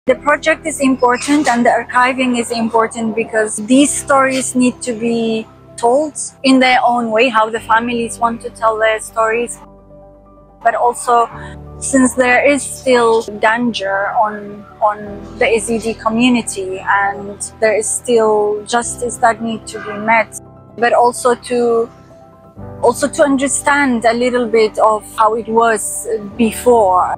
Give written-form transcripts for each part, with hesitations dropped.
The project is important and the archiving is important because these stories need to be told in their own way, how the families want to tell their stories. But also, since there is still danger on the Yazidi community and there is still justice that needs to be met, but also to understand a little bit of how it was before.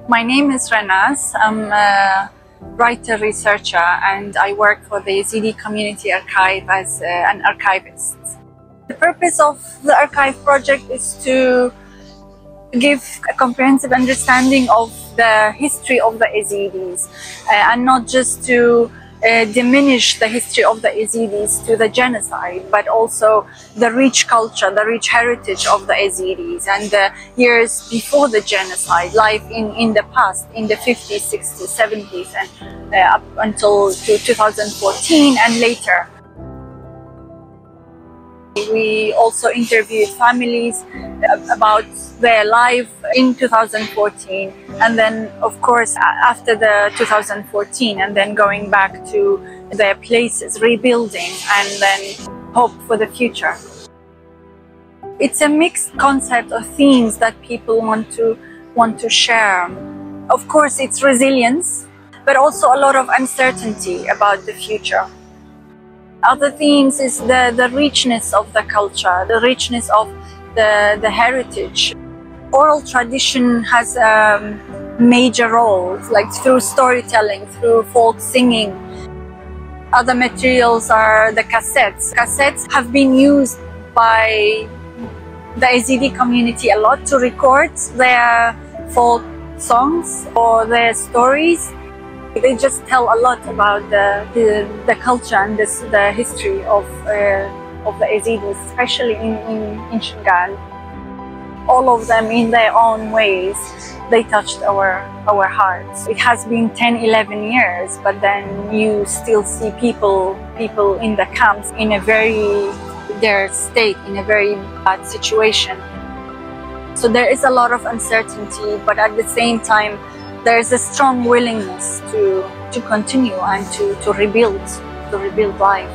My name is Renas. I'm a writer researcher and I work for the Yazidi Community Archive as an archivist. The purpose of the archive project is to give a comprehensive understanding of the history of the Yazidis and not just to diminish the history of the Yazidis to the genocide, but also the rich culture, the rich heritage of the Yazidis and the years before the genocide, life in the past, in the 50s, 60s, 70s and up until 2014 and later. We also interviewed families about their life in 2014 and then of course after the 2014 and then going back to their places, rebuilding and then hope for the future. It's a mixed concept of themes that people want to share. Of course it's resilience, but also a lot of uncertainty about the future. Other themes is the richness of the culture, the richness of the heritage. Oral tradition has a major role, like through storytelling, through folk singing. Other materials are the cassettes. Cassettes have been used by the Yazidi community a lot to record their folk songs or their stories. They just tell a lot about the culture and the history of the Yazidis, especially in Shingal. All of them in their own ways, they touched our hearts. It has been 10, 11 years, but then you still see people in the camps in their state, in a very bad situation. So there is a lot of uncertainty, but at the same time, there is a strong willingness to continue and to rebuild life.